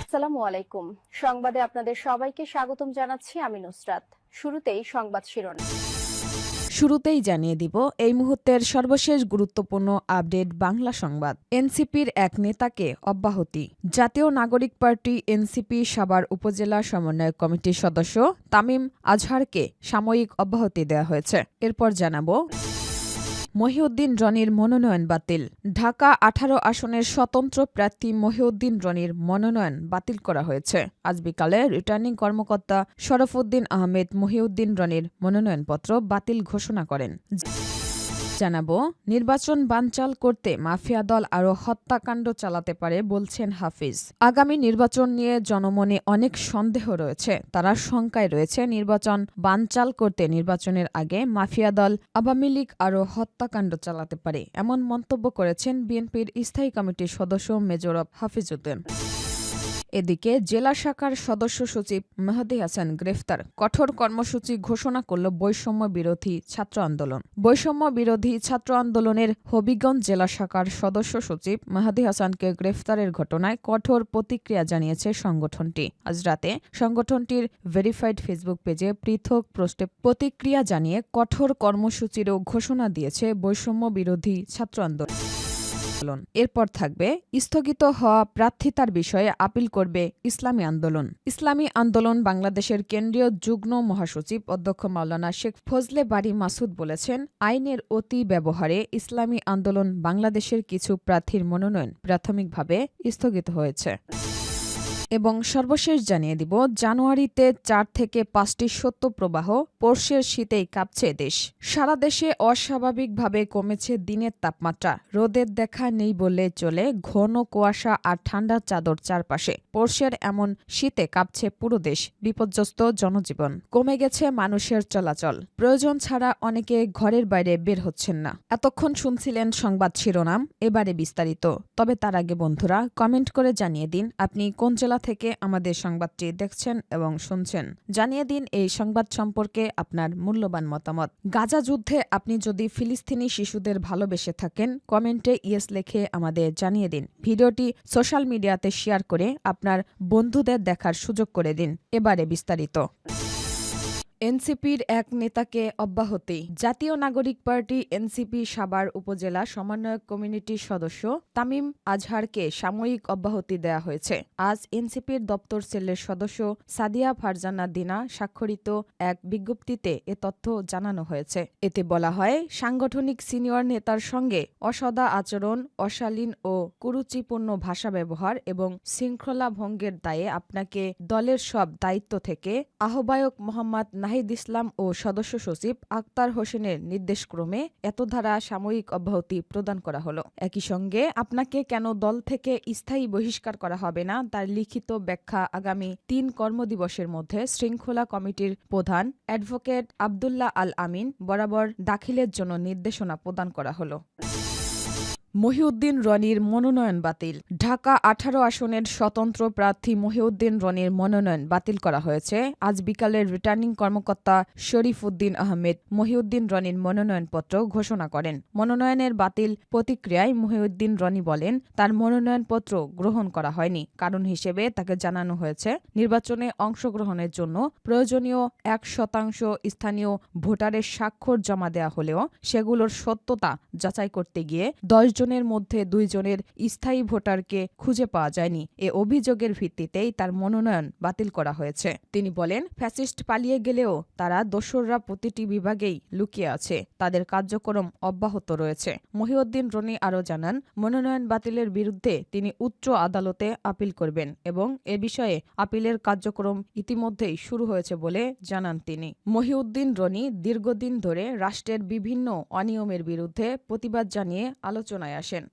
আসসালামু আলাইকুম। সংবাদে আপনাদের সবাইকে স্বাগতম জানাচ্ছি আমি নুসরাত। শুরুতেই সংবাদ শিরোনাম। শুরুতেই জানিয়ে দিব এই মুহূর্তের সর্বশেষ গুরুত্বপূর্ণ আপডেট বাংলা সংবাদ। এনসিপির এক নেতাকে অব্যাহতি। জাতীয় নাগরিক পার্টি এনসিপি সাভার উপজেলা সমন্বয় কমিটির সদস্য তামিম আজহারকে সাময়িক অব্যাহতি দেওয়া হয়েছে। এরপর জানাবো মহিউদ্দিন রনির মনোনয়ন বাতিল। ঢাকা ১৮ আসনের স্বতন্ত্র প্রার্থী মহিউদ্দিন রনির মনোনয়ন বাতিল করা হয়েছে। আজ বিকালে রিটার্নিং কর্মকর্তা শরফউদ্দিন আহমেদ মহিউদ্দিন রনির মনোনয়নপত্র বাতিল ঘোষণা করেন। জানাবো নির্বাচন বানচাল করতে মাফিয়া দল আরও হত্যাকাণ্ড চালাতে পারে বলছেন হাফিজ। আগামী নির্বাচন নিয়ে জনমনে অনেক সন্দেহ রয়েছে, তারা শঙ্কায় রয়েছে নির্বাচন বানচাল করতে নির্বাচনের আগে মাফিয়া দল আওয়ামী লীগ আরও হত্যাকাণ্ড চালাতে পারে, এমন মন্তব্য করেছেন বিএনপির স্থায়ী কমিটির সদস্য মেজর হাফিজউদ্দিন। এদিকে জেলা শাখার সদস্য সচিব মেহেদী হাসান গ্রেফতার। কঠোর কর্মসূচি ঘোষণা করল বৈষম্য বিরোধী ছাত্র আন্দোলন। বৈষম্য বিরোধী ছাত্র আন্দোলনের হবিগঞ্জ জেলা শাখার সদস্য সচিব মেহেদী হাসানকে গ্রেফতারের ঘটনায় কঠোর প্রতিক্রিয়া জানিয়েছে সংগঠনটি। আজ রাতে সংগঠনটির ভেরিফাইড ফেসবুক পেজে পৃথক পোস্টে প্রতিক্রিয়া জানিয়ে কঠোর কর্মসূচিরও ঘোষণা দিয়েছে বৈষম্য বিরোধী ছাত্র আন্দোলন। এরপর থাকবে স্থগিত হওয়া প্রার্থিতার বিষয়ে আপিল করবে ইসলামী আন্দোলন। ইসলামী আন্দোলন বাংলাদেশের কেন্দ্রীয় যুগ্ম মহাসচিব অধ্যক্ষ মাওলানা শেখ ফজলে বারী মাসুদ বলেছেন, আইনের অতি ব্যবহারে ইসলামী আন্দোলন বাংলাদেশের কিছু প্রার্থীর মনোনয়ন প্রাথমিকভাবে স্থগিত হয়েছে। এবং সর্বশেষ জানিয়ে দিব জানুয়ারিতে ৪ থেকে ৫টি শৈত্যপ্রবাহ, পরশের শীতেই কাঁপছে দেশ। সারা দেশে অস্বাভাবিকভাবে কমেছে দিনের তাপমাত্রা। রোদের দেখা নেই বললে চলে, ঘন কুয়াশা আর ঠান্ডার চাদর চারপাশে। পরশের এমন শীতে কাঁপছে পুরো দেশ, বিপর্যস্ত জনজীবন, কমে গেছে মানুষের চলাচল। প্রয়োজন ছাড়া অনেকে ঘরের বাইরে বের হচ্ছেন না। এতক্ষণ শুনছিলেন সংবাদ শিরোনাম, এবারে বিস্তারিত। তবে তার আগে বন্ধুরা কমেন্ট করে জানিয়ে দিন আপনি কোন জেলা থেকে আমাদের সংবাদটি দেখছেন এবং শুনছেন। জানিয়ে দিন এই সংবাদ সম্পর্কে আপনার মূল্যবান মতামত। গাজা যুদ্ধে আপনি যদি ফিলিস্তিনি শিশুদের ভালোবেসে থাকেন কমেন্টে ইয়েস লিখে আমাদের জানিয়ে দিন। ভিডিওটি সোশ্যাল মিডিয়াতে শেয়ার করে আপনার বন্ধুদের দেখার সুযোগ করে দিন। এবারে বিস্তারিত। এনসিপির এক নেতাকে অব্যাহতি। জাতীয় নাগরিক পার্টি এনসিপি সাভার উপজেলা সমন্বয়ক কমিটির সদস্য তামিম আজহারকে সাময়িক অব্যাহতি দেওয়া হয়েছে। আজ এনসিপির দপ্তর সেলের সদস্য সাদিয়া ফারজানা দিনা স্বাক্ষরিত এক বিজ্ঞপ্তিতে এ তথ্য জানানো হয়েছে। এতে বলা হয়, সাংগঠনিক সিনিয়র নেতার সঙ্গে অসদা আচরণ, অশালীন ও কুরুচিপূর্ণ ভাষা ব্যবহার এবং শৃঙ্খলা ভঙ্গের দায়ে আপনাকে দলের সব দায়িত্ব থেকে আহ্বায়ক মোহাম্মদ নাহিদ ইসলাম ও সদস্য সচিব আক্তার হোসেনের নির্দেশক্রমে এত ধারা সাময়িক অব্যাহতি প্রদান করা হলো। একই সঙ্গে আপনাকে কেন দল থেকে স্থায়ী বহিষ্কার করা হবে না তার লিখিত ব্যাখ্যা আগামী ৩ কর্মদিবসের মধ্যে শৃঙ্খলা কমিটির প্রধান অ্যাডভোকেট আব্দুল্লাহ আল আমিন বরাবর দাখিলের জন্য নির্দেশনা প্রদান করা হলো। মহিউদ্দিন রনির মনোনয়ন বাতিল। ঢাকা ১৮ আসনের স্বতন্ত্র প্রার্থী মহিউদ্দিন রনির মনোনয়ন বাতিল করা হয়েছে। আজ বিকালে রিটার্নিং কর্মকর্তা শরীফউদ্দিন আহমেদ মহিউদ্দিন রনির মনোনয়নপত্র ঘোষণা করেন। মনোনয়নের বাতিল প্রতিক্রিয়ায় মহিউদ্দিন রনি বলেন, তার মনোনয়নপত্র গ্রহণ করা হয়নি। কারণ হিসেবে তাকে জানানো হয়েছে, নির্বাচনে অংশগ্রহণের জন্য প্রয়োজনীয় ১% স্থানীয় ভোটারের স্বাক্ষর জমা দেওয়া হলেও সেগুলোর সত্যতা যাচাই করতে গিয়ে ১০ জনের মধ্যে ২ জনের স্থায়ী ভোটারকে খুঁজে পাওয়া যায়নি। এ অভিযোগের ভিত্তিতেই তার মনোনয়ন বাতিল করা হয়েছে। তিনি বলেন, ফ্যাসিস্ট পালিয়ে গেলেও তারা দোসররা প্রতিটি বিভাগেই লুকিয়ে আছে, তাদের কার্যক্রম অব্যাহত রয়েছে। মহিউদ্দিন রনি আরও জানান, মনোনয়ন বাতিলের বিরুদ্ধে তিনি উচ্চ আদালতে আপিল করবেন এবং এ বিষয়ে আপিলের কার্যক্রম ইতিমধ্যেই শুরু হয়েছে বলে জানান তিনি। মহিউদ্দিন রনি দীর্ঘদিন ধরে রাষ্ট্রের বিভিন্ন অনিয়মের বিরুদ্ধে প্রতিবাদ জানিয়ে আলোচনায় আসেন।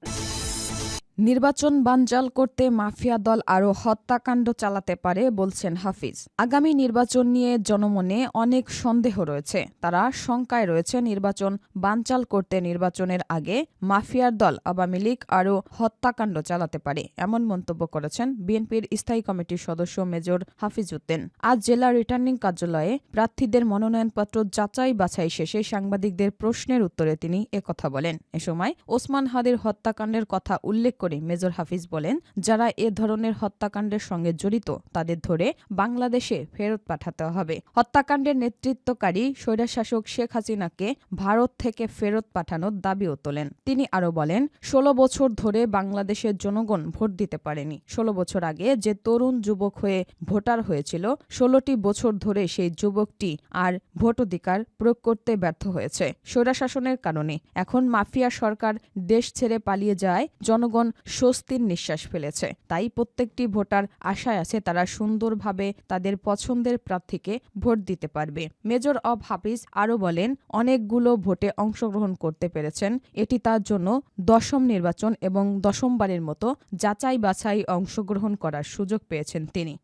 নির্বাচন বানচাল করতে মাফিয়া দল আরও হত্যাকাণ্ড চালাতে পারে বলছেন হাফিজ। আগামী নির্বাচন নিয়ে জনমনে অনেক সন্দেহ রয়েছে, তারা শঙ্কায় রয়েছে নির্বাচন বানচাল করতে নির্বাচনের আগে মাফিয়ার দল আওয়ামী লীগ আরও হত্যাকাণ্ড চালাতে পারে, এমন মন্তব্য করেছেন বিএনপির স্থায়ী কমিটির সদস্য মেজর হাফিজউদ্দিন। আজ জেলা রিটার্নিং কার্যালয়ে প্রার্থীদের মনোনয়নপত্র যাচাই বাছাই শেষে সাংবাদিকদের প্রশ্নের উত্তরে তিনি একথা বলেন। এ সময় ওসমান হাদির হত্যাকাণ্ডের কথা উল্লেখ করে মেজর হাফিজ বলেন, যারা এ ধরনের হত্যাকাণ্ডের সঙ্গে জড়িত তাদের ধরে বাংলাদেশে ফেরত পাঠাতে হবে। হত্যাকাণ্ডের নেতৃত্বকারী স্বৈরশাসক শেখ হাসিনাকে ভারত থেকে ফেরত পাঠানোর দাবিও তোলেন। তিনি আরও বলেন, ১৬ বছর ধরে বাংলাদেশের জনগণ ভোট দিতে পারেনি। ১৬ বছর আগে যে তরুণ যুবক হয়ে ভোটার হয়েছিল, ১৬টি বছর ধরে সেই যুবকটি আর ভোটাধিকার প্রয়োগ করতে ব্যর্থ হয়েছে স্বৈরশাসনের কারণে। এখন মাফিয়া সরকার দেশ ছেড়ে পালিয়ে যায়, জনগণ স্বস্তির নিঃশ্বাস ফেলেছে। তাই প্রত্যেকটি ভোটার আশায় আছে তারা সুন্দরভাবে তাদের পছন্দের প্রার্থীকে ভোট দিতে পারবে। মেজর অব হাফিজ আরও বলেন, অনেকগুলো ভোটে অংশগ্রহণ করতে পেরেছেন। এটি তার জন্য ১০ম নির্বাচন এবং ১০মবারের মতো যাচাই বাছাই অংশগ্রহণ করার সুযোগ পেয়েছেন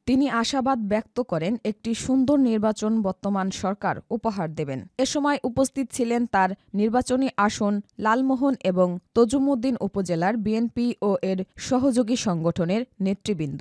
তিনি আশাবাদ ব্যক্ত করেন একটি সুন্দর নির্বাচন বর্তমান সরকার উপহার দেবেন। এ সময় উপস্থিত ছিলেন তার নির্বাচনী আসন লালমোহন এবং তজুমুদ্দিন উপজেলার বিএনপি ও এর সহযোগী সংগঠনের নেতৃবৃন্দ।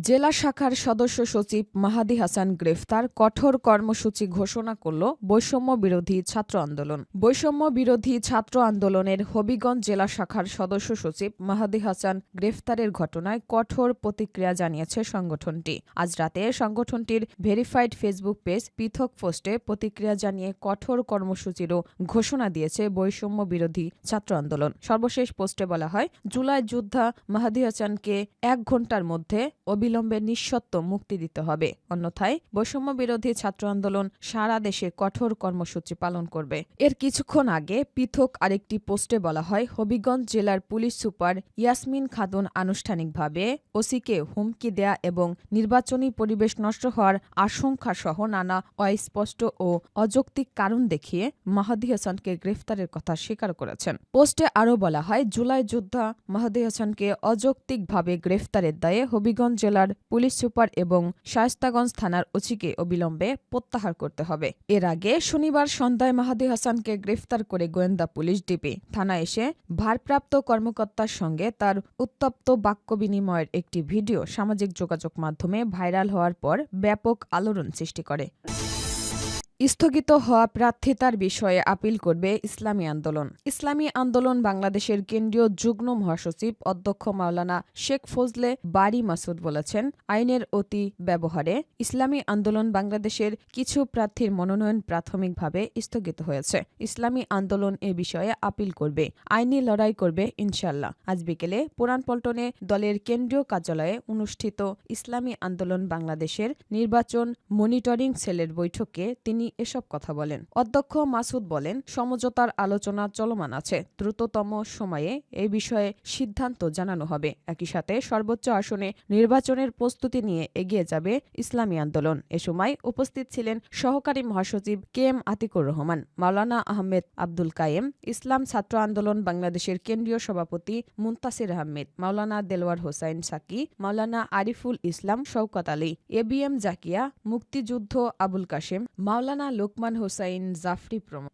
জেলা শাখার সদস্য সচিব মাহাদি হাসান গ্রেফতার, কঠোর কর্মসূচি ঘোষণা করল বৈষম্য বিরোধী ছাত্র আন্দোলন। বৈষম্য বিরোধী ছাত্র আন্দোলনের হবিগঞ্জ জেলা শাখার সদস্য সচিব মাহাদি হাসান গ্রেফতারের ঘটনায় কঠোর প্রতিক্রিয়া জানিয়েছে সংগঠনটি। আজ রাতে সংগঠনটির ভেরিফাইড ফেসবুক পেজ পৃথক পোস্টে প্রতিক্রিয়া জানিয়ে কঠোর কর্মসূচিরও ঘোষণা দিয়েছে বৈষম্য বিরোধী ছাত্র আন্দোলন। সর্বশেষ পোস্টে বলা হয়, জুলাই যোদ্ধা মাহাদি হাসানকে ১ ঘণ্টার মধ্যে অবিলম্বে নিঃশর্ত মুক্তি দিতে হবে, অন্যথায় বৈষম্য বিরোধী ছাত্র আন্দোলন সারা দেশে কঠোর কর্মসূচি পালন করবে। এর কিছুক্ষণ আগে পৃথক আরেকটি পোস্টে বলা হয়, হবিগঞ্জ জেলার পুলিশ সুপার ইয়াসমিন খাতুন আনুষ্ঠানিকভাবে ওসিকে হুমকি দেয়া এবং নির্বাচনী পরিবেশ নষ্ট হওয়ার আশঙ্কা সহ নানা অস্পষ্ট ও অযৌক্তিক কারণ দেখিয়ে মাহাদি হাসানকে গ্রেফতারের কথা স্বীকার করেছেন। পোস্টে আরও বলা হয়, জুলাই যোদ্ধা মাহাদি হাসানকে অযৌক্তিকভাবে গ্রেফতারের দায়ে হবিগঞ্জ জেলার পুলিশ সুপার এবং শায়েস্তাগঞ্জ থানার ওসিকে অবিলম্বে প্রত্যাহার করতে হবে। এর আগে শনিবার সন্ধ্যায় মাহাদি হাসানকে গ্রেফতার করে গোয়েন্দা পুলিশ ডিবি থানায় এসে ভারপ্রাপ্ত কর্মকর্তার সঙ্গে তার উত্তপ্ত বাক্য বিনিময়ের একটি ভিডিও সামাজিক যোগাযোগ মাধ্যমে ভাইরাল হওয়ার পর ব্যাপক আলোড়ন সৃষ্টি করে। স্থগিত হওয়া প্রার্থিতার বিষয়ে আপিল করবে ইসলামী আন্দোলন। ইসলামী আন্দোলন বাংলাদেশের কেন্দ্রীয় যুগ্ম মহাসচিব অধ্যক্ষ মাওলানা শেখ ফজলে বারী মাসুদ বলেছেন, আইনের অতি ব্যবহারে ইসলামী আন্দোলন বাংলাদেশের কিছু প্রার্থীর মনোনয়ন প্রাথমিকভাবে স্থগিত হয়েছে। ইসলামী আন্দোলন এ বিষয়ে আপিল করবে, আইনি লড়াই করবে ইনশাল্লাহ। আজ বিকেলে পুরানপল্টনে দলের কেন্দ্রীয় কার্যালয়ে অনুষ্ঠিত ইসলামী আন্দোলন বাংলাদেশের নির্বাচন মনিটরিং সেলের বৈঠকে তিনি এসব কথা বলেন। অধ্যক্ষ মাসুদ বলেন, সমঝোতার আলোচনা চলমান আছে, দ্রুততম সময়ে এই বিষয়ে সিদ্ধান্ত জানানো হবে। একই সাথে সর্বোচ্চ আসনে নির্বাচনের প্রস্তুতি নিয়ে এগিয়ে যাবে ইসলামী আন্দোলন। এ সময় উপস্থিত ছিলেন সহকারী মহাসচিব KM আতিকুর রহমান, মাওলানা আহমেদ আব্দুল কায়েম, ইসলাম ছাত্র আন্দোলন বাংলাদেশের কেন্দ্রীয় সভাপতি মুনতাসির আহমেদ, মাওলানা দেলোয়ার হোসাইন সাকি, মাওলানা আরিফুল ইসলাম শওকত আলী, ABM জাকিয়া, মুক্তিযুদ্ধ আবুল কাশেম, মাওলানা লোকমান হোসাইন জাফরি প্রমুখ।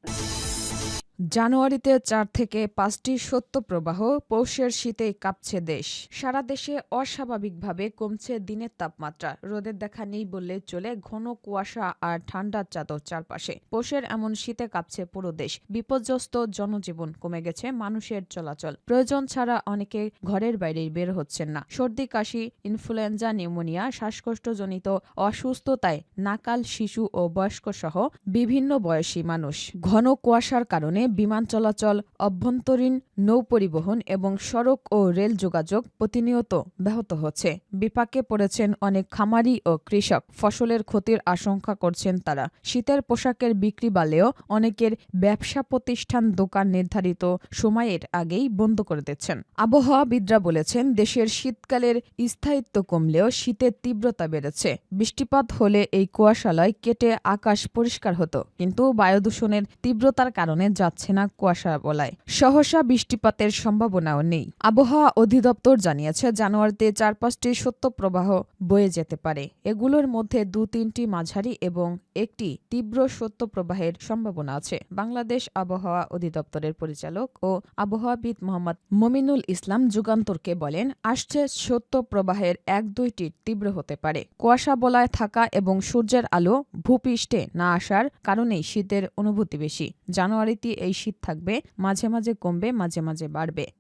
জানুয়ারিতে ৪ থেকে ৫টি শৈত্যপ্রবাহ, পৌষের শীতে কাঁপছে দেশ। সারা দেশে অস্বাভাবিকভাবে কমছে দিনের তাপমাত্রা, রোদের দেখা নেই বললে চলে। ঘন কুয়াশা আর ঠান্ডার চাদর চারপাশে। পৌষের এমন শীতে কাঁপছে পুরো দেশ। বিপর্যস্ত জনজীবন, কমে গেছে মানুষের চলাচল। প্রয়োজন ছাড়া অনেকে ঘরের বাইরে বের হচ্ছেন না। সর্দি, কাশি, ইনফ্লুয়েঞ্জা, নিউমোনিয়া, শ্বাসকষ্টজনিত অসুস্থতায় নাকাল শিশু ও বয়স্ক সহ বিভিন্ন বয়সী মানুষ। ঘন কুয়াশার কারণে বিমান চলাচল, অভ্যন্তরীণ নৌ পরিবহন এবং সড়ক ও রেল যোগাযোগ প্রতিনিয়ত ব্যাহত হচ্ছে। বিপাকে পড়েছেন অনেক খামারি ও কৃষক। ফসলের ক্ষতির আশঙ্কা করছেন তারা। শীতের পোশাকের বিক্রি বাড়লেও অনেকের ব্যবসা প্রতিষ্ঠান, দোকান নির্ধারিত সময়ের আগেই বন্ধ করে দিচ্ছেন। আবহাওয়াবিদরা বলেছেন, দেশের শীতকালের স্থায়িত্ব কমলেও শীতের তীব্রতা বেড়েছে। বৃষ্টিপাত হলে এই কুয়াশালয় কেটে আকাশ পরিষ্কার হতো, কিন্তু বায়ুদূষণের তীব্রতার কারণে যাচ্ছে না কুয়াশা বলায়। সহসা বৃষ্টিপাতের সম্ভাবনাও নেই। আবহাওয়া অধিদপ্তর জানিয়েছে, জানুয়ারিতে ৪-৫টি শৈত্যপ্রবাহ বয়ে যেতে পারে। এগুলোর মধ্যে ২-৩টি মাঝারি এবং একটি তীব্র শৈত্যপ্রবাহের সম্ভাবনা আছে। বাংলাদেশ আবহাওয়া অধিদপ্তরের পরিচালক ও আবহাওয়াবিদ মোহাম্মদ মমিনুল ইসলাম যুগান্তরকে বলেন, আসছে শৈত্যপ্রবাহের ১-২টি তীব্র হতে পারে। কুয়াশা বলায় থাকা এবং সূর্যের আলো ভূপৃষ্ঠে না আসার কারণেই শীতের অনুভূতি বেশি। জানুয়ারিতে এই শীত থাকবে, মাঝে মাঝে কমবে, মাঝে মাঝে বাড়বে।